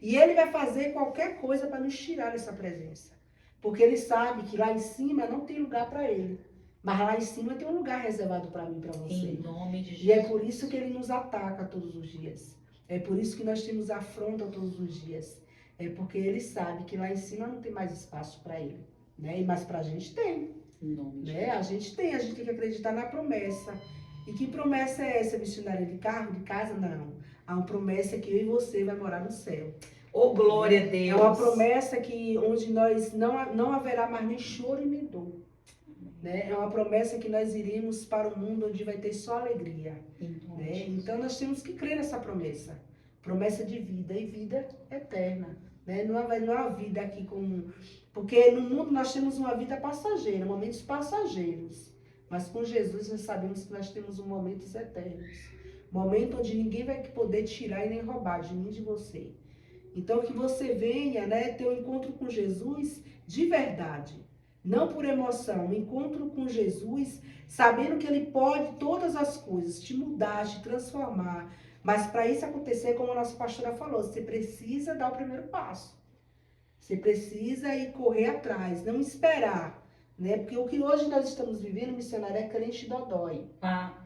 E ele vai fazer qualquer coisa para nos tirar dessa presença. Porque ele sabe que lá em cima não tem lugar para ele. Mas lá em cima tem um lugar reservado para mim e para você. Em nome de Jesus. E é por isso que ele nos ataca todos os dias. É por isso que nós temos afronta todos os dias. É porque ele sabe que lá em cima não tem mais espaço para ele. Né? Mas para a gente tem. Em nome de Né? A gente tem que acreditar na promessa. E que promessa é essa, missionária? De carro, de casa? Não. Há uma promessa que eu e você vai morar no céu. Oh, glória a Deus. É uma promessa que onde nós não haverá mais nem choro e nem dor. Né? É uma promessa que nós iremos para o mundo onde vai ter só alegria. Né? Então nós temos que crer nessa promessa. Promessa de vida e vida eterna. Né? Não é uma vida aqui com... Porque no mundo nós temos uma vida passageira, momentos passageiros. Mas com Jesus nós sabemos que nós temos momentos eternos. Momento onde ninguém vai poder tirar e nem roubar de mim e de você. Então que você venha, né, ter um encontro com Jesus de verdade. Não por emoção, um encontro com Jesus, sabendo que Ele pode todas as coisas, te mudar, te transformar. Mas para isso acontecer, como a nossa pastora falou, você precisa dar o primeiro passo. Você precisa ir correr atrás, não esperar. Né? Porque o que hoje nós estamos vivendo, missionário, é crente dodói.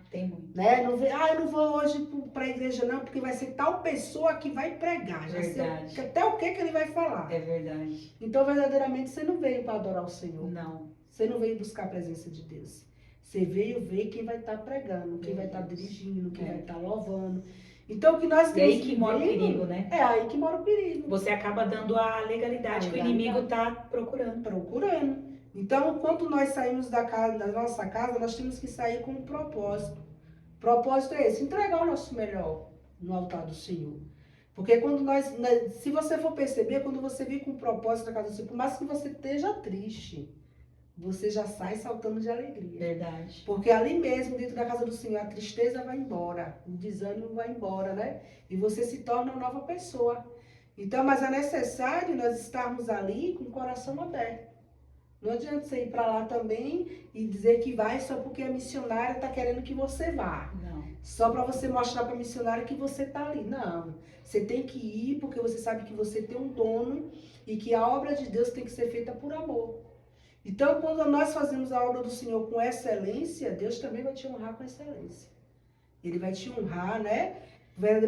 Tem muito. Né? Eu não vou hoje para a igreja não, porque vai ser tal pessoa que vai pregar. Já Verdade. sei até o que ele vai falar. É verdade. Então, verdadeiramente, você não veio para adorar o Senhor. Não. Você não veio buscar a presença de Deus. Você veio ver quem vai estar pregando, quem vai estar dirigindo, quem vai estar louvando. Então, o que nós temos aí que mora o perigo, né? É aí que mora o perigo. Você acaba dando a legalidade que o inimigo está procurando. Então, quando nós saímos da nossa casa, nós temos que sair com um propósito. O propósito é esse, entregar o nosso melhor no altar do Senhor. Porque quando se você for perceber, quando você vir com um propósito na casa do Senhor, por mais que você esteja triste, você já sai saltando de alegria. Verdade. Porque ali mesmo, dentro da casa do Senhor, a tristeza vai embora, o desânimo vai embora, né? E você se torna uma nova pessoa. Então, mas é necessário nós estarmos ali com o coração aberto. Não adianta você ir para lá também e dizer que vai só porque a missionária está querendo que você vá. Não. Só para você mostrar para a missionária que você está ali. Não. Você tem que ir porque você sabe que você tem um dono e que a obra de Deus tem que ser feita por amor. Então, quando nós fazemos a obra do Senhor com excelência, Deus também vai te honrar com excelência. Ele vai te honrar, né?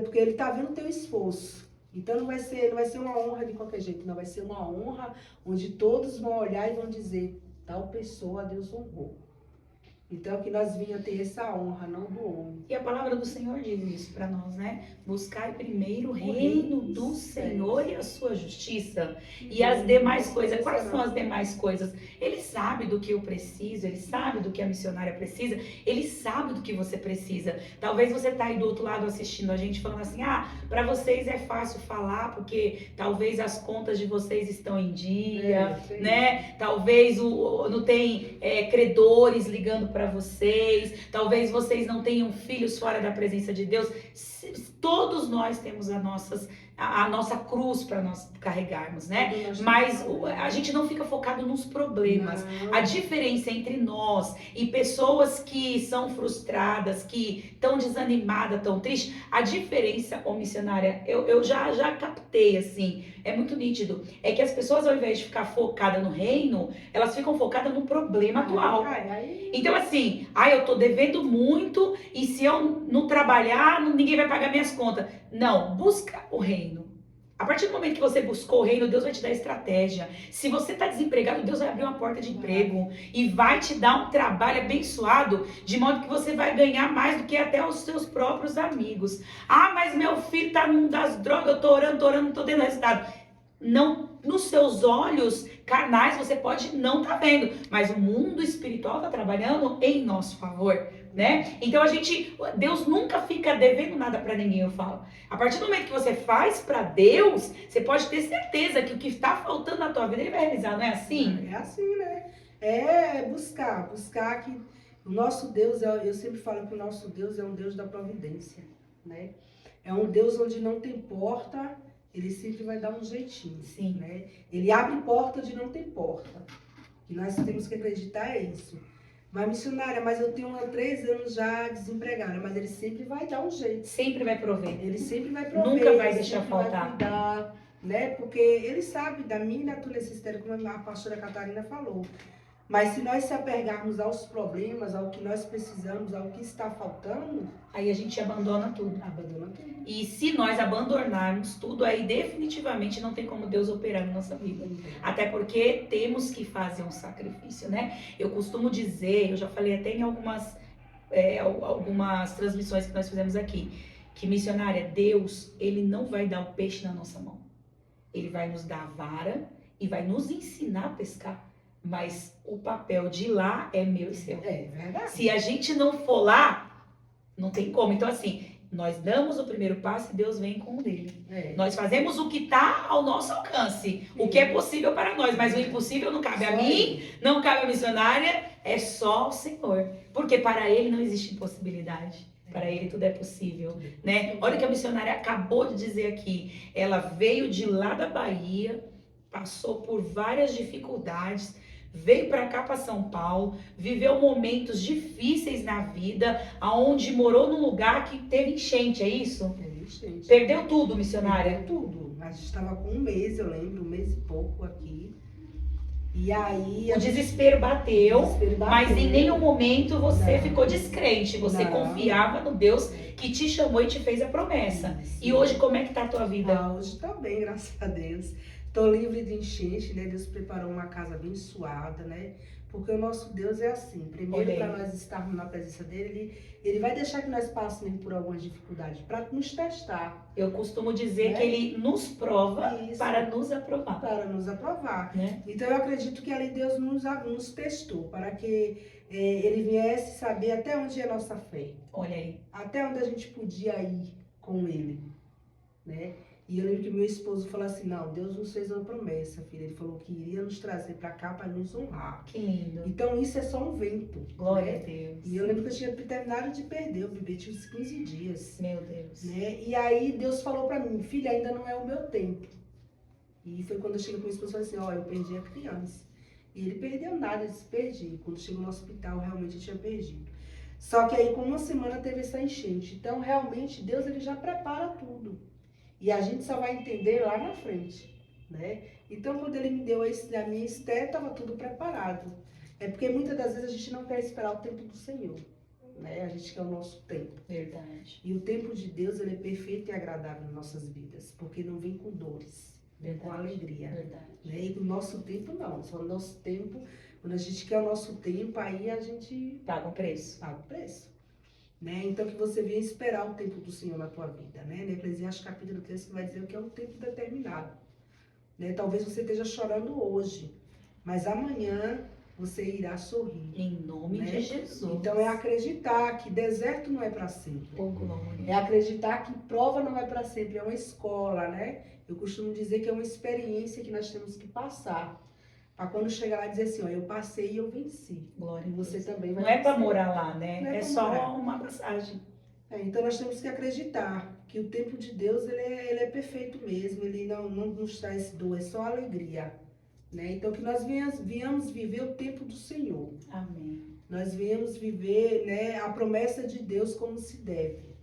Porque Ele está vendo o teu esforço. Então não vai ser uma honra de qualquer jeito, não vai ser uma honra onde todos vão olhar e vão dizer, tal pessoa Deus honrou. Então que nós vinha ter essa honra, não do homem. E a palavra do Senhor diz isso para nós, né? Buscai primeiro o reino do Senhor e a sua justiça. E as demais coisas, quais são as demais coisas? Ele sabe do que eu preciso, ele sabe do que a missionária precisa, ele sabe do que você precisa. Talvez você tá aí do outro lado assistindo a gente falando assim, para vocês é fácil falar porque talvez as contas de vocês estão em dia, né? Talvez não tem credores ligando para vocês, talvez vocês não tenham filhos fora da presença de Deus. Todos nós temos a nossa cruz para nós carregarmos, né? Mas a gente não fica focado nos problemas. Não. A diferença entre nós e pessoas que são frustradas, que estão desanimadas, estão tristes, a diferença, missionária, eu já captei, assim, é muito nítido, é que as pessoas, ao invés de ficar focadas no reino, elas ficam focadas no problema atual. Então, assim, eu tô devendo muito e se eu não trabalhar, ninguém vai pagar minhas contas. Não, busca o reino. A partir do momento que você buscou o reino, Deus vai te dar estratégia. Se você está desempregado, Deus vai abrir uma porta de emprego e vai te dar um trabalho abençoado, de modo que você vai ganhar mais do que até os seus próprios amigos. Mas meu filho está no mundo das drogas, eu tô orando, não tô tendo resultado. Não, nos seus olhos carnais você pode não estar vendo, mas o mundo espiritual está trabalhando em nosso favor, né? Então Deus nunca fica devendo nada para ninguém, eu falo. A partir do momento que você faz para Deus, você pode ter certeza que o que está faltando na tua vida ele vai realizar, não é assim? É assim, né? É buscar que o nosso Deus, eu sempre falo que o nosso Deus é um Deus da providência, né? É um Deus onde não tem porta, ele sempre vai dar um jeitinho, Sim. né? Ele abre porta onde não tem porta. E nós temos que acreditar isso. Mas missionária, mas eu tenho 3 anos já desempregada, mas ele sempre vai dar um jeito. Sempre vai prover. Ele sempre vai prover. Nunca vai ele deixar sempre faltar. Vai cuidar, né? Porque ele sabe da minha e da tua necessidade, como a pastora Catarina falou. Mas se nós se apegarmos aos problemas, ao que nós precisamos, ao que está faltando, aí a gente abandona tudo. Abandona tudo. E se nós abandonarmos tudo, aí definitivamente não tem como Deus operar na nossa vida. Até porque temos que fazer um sacrifício, né? Eu costumo dizer, eu já falei até em algumas transmissões que nós fizemos aqui, que missionária, Deus, ele não vai dar o peixe na nossa mão. Ele vai nos dar a vara e vai nos ensinar a pescar. Mas o papel de ir lá é meu e seu. É verdade. Se a gente não for lá, não tem como. Então, assim, nós damos o primeiro passo e Deus vem com o dele. Nós fazemos o que está ao nosso alcance, o que é possível para nós, mas o impossível não cabe a mim, não cabe à missionária, é só ao Senhor. Porque para ele não existe impossibilidade. Para ele tudo é possível, né? Olha o que a missionária acabou de dizer aqui. Ela veio de lá da Bahia, passou por várias dificuldades, veio para cá, para São Paulo, viveu momentos difíceis na vida, aonde morou num lugar que teve enchente, é isso? Teve enchente. Perdeu tudo, missionária? Perdeu tudo. A gente estava com 1 mês, eu lembro, 1 mês e pouco aqui. E aí... O desespero bateu, mas em nenhum momento você ficou descrente, você confiava no Deus que te chamou e te fez a promessa. Isso. E hoje, como é que tá a tua vida? Hoje tá bem, graças a Deus. Tô livre de enchente, né? Deus preparou uma casa abençoada, né? Porque o nosso Deus é assim. Primeiro, para nós estarmos na presença dele, ele vai deixar que nós passemos por algumas dificuldades para nos testar. Eu costumo dizer que ele nos prova para nos aprovar. Para nos aprovar. Né? Então, eu acredito que ali Deus nos testou, para que ele viesse saber até onde é a nossa fé. Olha aí. Até onde a gente podia ir com ele, né? E eu lembro que meu esposo falou assim, não, Deus nos fez uma promessa, filha. Ele falou que iria nos trazer para cá para nos honrar. Que lindo. Então isso é só um vento. Glória né? a Deus. E eu lembro que eu tinha terminado de perder o bebê, tinha uns 15 dias. Meu Deus. Né? E aí Deus falou para mim, filha, ainda não é o meu tempo. E foi quando eu cheguei com meu esposo e falei assim, ó, eu perdi a criança. E ele perdeu nada, eu disse, perdi. Quando chegou no hospital, realmente eu tinha perdido. Só que aí com 1 semana teve essa enchente. Então realmente Deus ele já prepara tudo. E a gente só vai entender lá na frente, né? Então, quando ele me deu a minha Esté, estava tudo preparado. É porque muitas das vezes a gente não quer esperar o tempo do Senhor, né? A gente quer o nosso tempo. Verdade. E o tempo de Deus, ele é perfeito e agradável nas nossas vidas, porque não vem com dores, vem com alegria. Verdade. Né? E o nosso tempo não, só o nosso tempo, quando a gente quer o nosso tempo, aí a gente paga um preço. Paga o preço. Né? Então que você venha esperar o tempo do Senhor na tua vida, né? No Eclesiastes capítulo 3 que vai dizer que é um tempo determinado, né? Talvez você esteja chorando hoje, mas amanhã você irá sorrir. Em nome de Jesus. Então é acreditar que deserto não é para sempre. Glória. É acreditar que prova não é para sempre, é uma escola, né? Eu costumo dizer que é uma experiência que nós temos que passar. Para quando chegar lá e dizer assim, ó, eu passei e eu venci. Glória. E você também vai Não é para vencer. morar lá, né? Não é É pra só morar. uma passagem. Então nós temos que acreditar que o tempo de Deus ele é perfeito mesmo. Ele não nos traz dor, é só alegria. Né? Então que nós venhamos viver o tempo do Senhor. Amém. Nós venhamos viver, né, a promessa de Deus como se deve.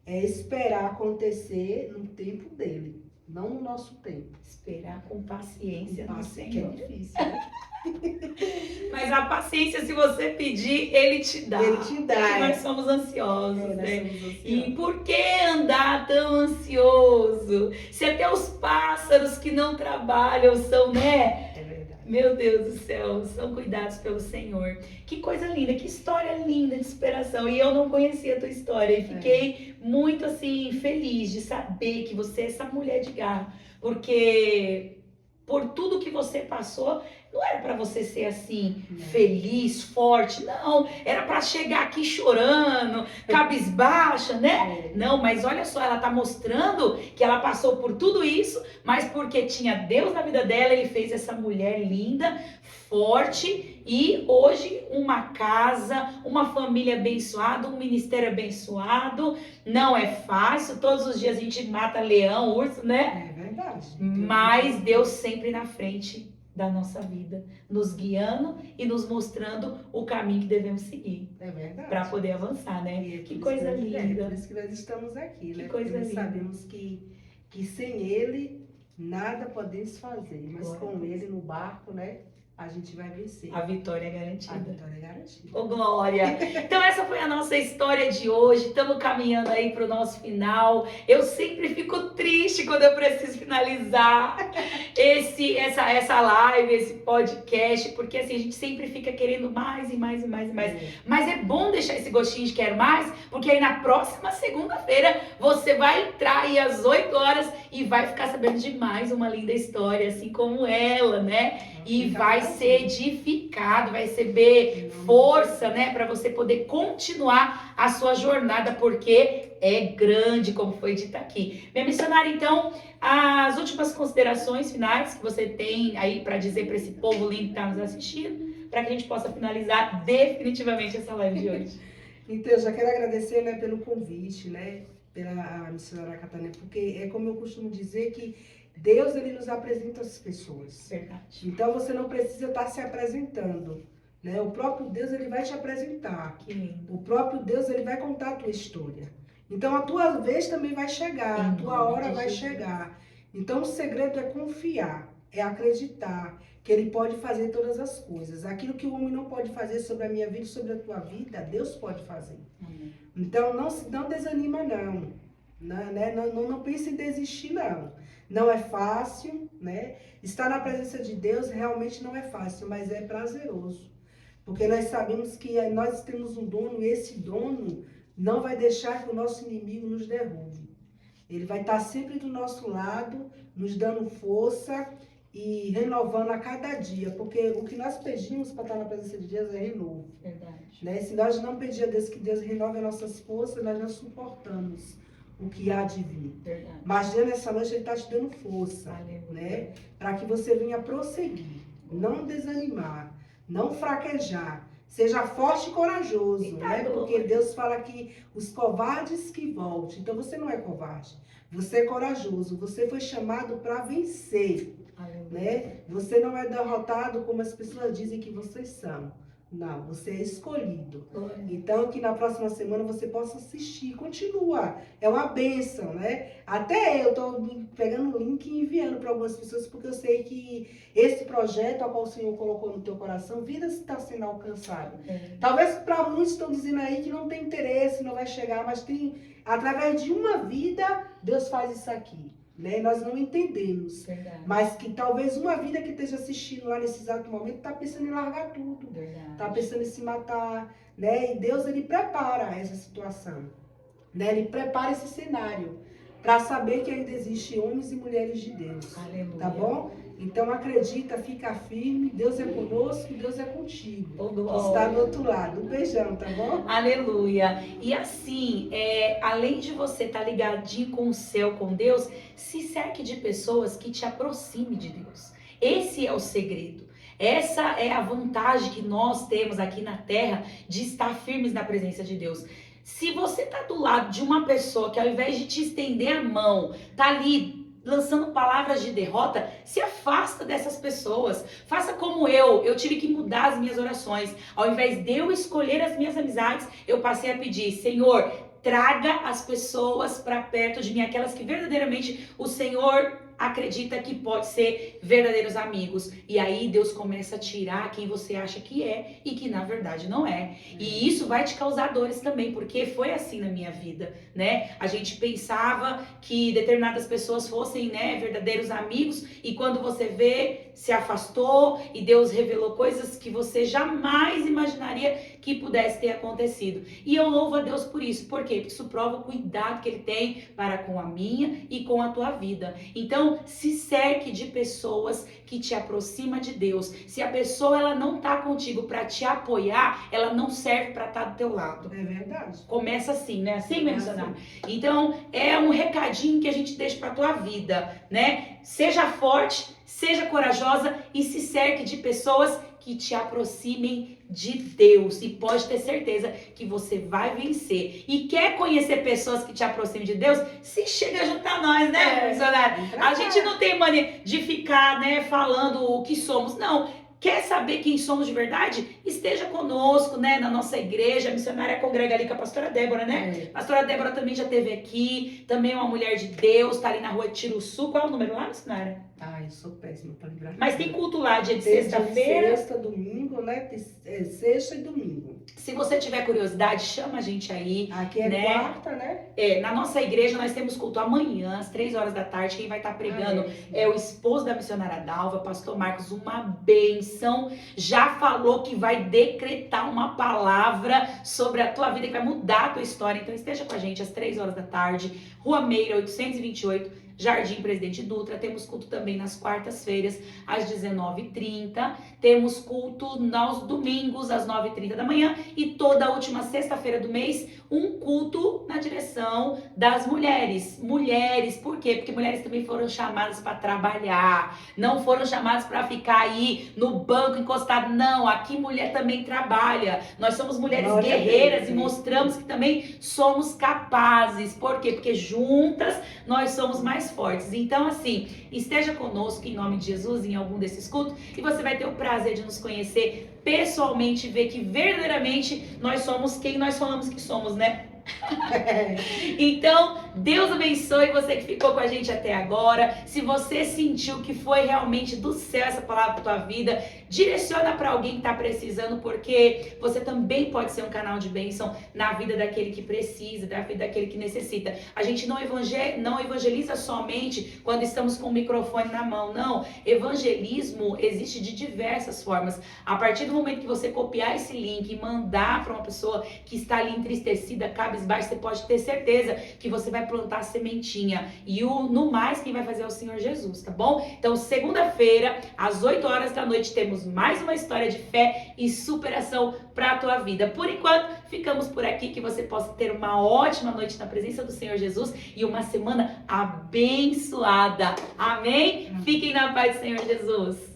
É esperar acontecer no tempo dele. Não no nosso tempo. Esperar com paciência no Que Senhor. é difícil, né? Mas a paciência, se você pedir, Ele te dá. Ele te dá. Porque nós somos ansiosos, Nós né? somos ansiosos. E por que andar tão ansioso? Se até os pássaros que não trabalham são, né? É verdade. Meu Deus do céu, são cuidados pelo Senhor. Que coisa linda, que história linda de superação. E eu não conhecia a tua história. E fiquei muito, assim, feliz de saber que você é essa mulher de garra. Porque por tudo que você passou, não era para você ser assim, feliz, forte, não. Era para chegar aqui chorando, cabisbaixa, né? Não, mas olha só, ela tá mostrando que ela passou por tudo isso, mas porque tinha Deus na vida dela, ele fez essa mulher linda, forte e hoje uma casa, uma família abençoada, um ministério abençoado. Não é fácil, todos os dias a gente mata leão, urso, né? É verdade. Mas Deus sempre na frente da nossa vida, nos guiando e nos mostrando o caminho que devemos seguir. É verdade. Para poder avançar, né? E é Que por coisa isso que- linda. É por isso que nós estamos aqui, Que né? coisa Porque nós linda. sabemos que sem Ele nada podemos fazer, mas Glória a com Deus. Ele no barco, né? A gente vai vencer. A vitória é A garantida. vitória é garantida. Ô, Glória! Então essa foi a nossa história de hoje. Estamos caminhando aí para o nosso final. Eu sempre fico triste quando eu preciso finalizar essa live, esse podcast, porque assim, a gente sempre fica querendo mais e mais e mais e mais. Mas é bom deixar esse gostinho de quero mais, porque aí na próxima segunda-feira você vai entrar aí às 8 horas e vai ficar sabendo de mais uma linda história, assim como ela, né? E vai ser edificado, vai receber força, né, para você poder continuar a sua jornada, porque é grande, como foi dito aqui. Minha missionária, então, as últimas considerações finais que você tem aí para dizer para esse povo lindo que está nos assistindo, para que a gente possa finalizar definitivamente essa live de hoje. Então, eu já quero agradecer, né, pelo convite, né, pela missionária Catânia, porque é como eu costumo dizer que Deus, ele nos apresenta as pessoas. Verdade. Então, você não precisa estar se apresentando, né? O próprio Deus, ele vai te apresentar. Que lindo. O próprio Deus, ele vai contar a tua história. Então, a tua vez também vai chegar, a tua hora vai chegar. Então, o segredo é confiar, é acreditar que ele pode fazer todas as coisas. Aquilo que o homem não pode fazer sobre a minha vida e sobre a tua vida, Deus pode fazer. Amém. Então, não desanima, não. Não pense em desistir, não. Não é fácil, né? Estar na presença de Deus realmente não é fácil, mas é prazeroso. Porque nós sabemos que nós temos um dono e esse dono não vai deixar que o nosso inimigo nos derrube. Ele vai estar sempre do nosso lado, nos dando força e renovando a cada dia. Porque o que nós pedimos para estar na presença de Deus é renovo. Verdade. Né? Se nós não pedirmos a Deus que Deus renove as nossas forças, nós não suportamos o que há de vir. Verdade. Mas Deus nessa noite ele está te dando força, Aleluia. né? Para que você venha prosseguir, não desanimar, não fraquejar. Seja forte e corajoso, Eita, né? glória. Porque Deus fala que os covardes que voltem. Então você não é covarde, você é corajoso. Você foi chamado para vencer, Aleluia. né? Você não é derrotado como as pessoas dizem que vocês são. Não, você é escolhido. Glória. Então, que na próxima semana você possa assistir. Continua. É uma bênção, né? Até eu estou pegando o link e enviando para algumas pessoas, porque eu sei que esse projeto, ao qual o Senhor colocou no teu coração, vidas está sendo alcançado. Talvez para muitos estão dizendo aí que não tem interesse, não vai chegar, mas tem, através de uma vida, Deus faz isso aqui. Né? Nós não entendemos. Verdade. Mas que talvez uma vida que esteja assistindo lá nesse exato momento está pensando em largar tudo. Verdade. Está pensando em se matar, né? E Deus, ele prepara essa situação, né? Ele prepara esse cenário para saber que ainda existem homens e mulheres de Deus, Aleluia. tá bom? Então acredita, fica firme, Deus é conosco, Deus é contigo. Ô, glória. Está do outro lado. Um beijão, tá bom? Aleluia. E assim, além de você estar ligadinho com o céu, com Deus, se cerque de pessoas que te aproximem de Deus. Esse é o segredo. Essa é a vantagem que nós temos aqui na Terra de estar firmes na presença de Deus. Se você está do lado de uma pessoa que ao invés de te estender a mão, tá ali lançando palavras de derrota, se afasta dessas pessoas. Faça como eu tive que mudar as minhas orações. Ao invés de eu escolher as minhas amizades, eu passei a pedir, Senhor, traga as pessoas para perto de mim, aquelas que verdadeiramente o Senhor acredita que pode ser verdadeiros amigos. E aí Deus começa a tirar quem você acha que é e que na verdade não é. E isso vai te causar dores também, porque foi assim na minha vida, né? A gente pensava que determinadas pessoas fossem, né, verdadeiros amigos, e quando você vê, se afastou e Deus revelou coisas que você jamais imaginaria que pudesse ter acontecido. E eu louvo a Deus por isso. Por quê? Porque isso prova o cuidado que Ele tem para com a minha e com a tua vida. Então, se cerque de pessoas que te aproximam de Deus. Se a pessoa ela não tá contigo para te apoiar, ela não serve para estar do teu lado. É verdade. Começa assim, né? Assim, missionário. Então, é um recadinho que a gente deixa para tua vida, né? Seja forte, seja corajosa e se cerque de pessoas que te aproximem de Deus. E pode ter certeza que você vai vencer. E quer conhecer pessoas que te aproximem de Deus? Se chega junto a nós, né, missionário? A gente não tem mania de ficar, né, falando o que somos. Não. Quer saber quem somos de verdade? Esteja conosco, né, na nossa igreja. A missionária congrega ali com a pastora Débora, né? A pastora Débora também já esteve aqui. Também é uma mulher de Deus, tá ali na rua Tiruçu. Qual é o número lá, missionária? Ai, eu sou péssima pra lembrar. Mas tem culto lá, dia de sexta-feira. Sexta, domingo, né? Sexta e domingo. Se você tiver curiosidade, chama a gente aí. Aqui é né? quarta, né? Na nossa igreja nós temos culto amanhã, às 3 horas da tarde. Quem vai estar pregando é o esposo da missionária Dalva, pastor Marcos, uma bênção. Já falou que vai decretar uma palavra sobre a tua vida, que vai mudar a tua história. Então esteja com a gente às 3 horas da tarde, Rua Meira, 828. Jardim Presidente Dutra. Temos culto também nas quartas-feiras, às 19h30. Temos culto nos domingos, às 9h30 da manhã. E toda última sexta-feira do mês, um culto na direção das mulheres. Mulheres, por quê? Porque mulheres também foram chamadas para trabalhar. Não foram chamadas para ficar aí no banco encostado. Não, aqui mulher também trabalha. Nós somos mulheres guerreiras e mostramos que também somos capazes. Por quê? Porque juntas nós somos mais fortes. Então, assim, esteja conosco em nome de Jesus em algum desses cultos e você vai ter o prazer de nos conhecer pessoalmente, ver que verdadeiramente nós somos quem nós falamos que somos, né? Então, Deus abençoe você que ficou com a gente até agora. Se você sentiu que foi realmente do céu essa palavra para tua vida, direciona para alguém que está precisando, porque você também pode ser um canal de bênção na vida daquele que precisa, da vida daquele que necessita. A gente não evangeliza somente quando estamos com o microfone na mão, não. Evangelismo existe de diversas formas. A partir do momento que você copiar esse link e mandar para uma pessoa que está ali entristecida, cabisbaixo, você pode ter certeza que você vai plantar a sementinha. E no mais, quem vai fazer é o Senhor Jesus, tá bom? Então, segunda-feira, às 8 horas da noite, temos mais uma história de fé e superação para a tua vida. Por enquanto, ficamos por aqui, que você possa ter uma ótima noite na presença do Senhor Jesus e uma semana abençoada. Amém? Fiquem na paz do Senhor Jesus.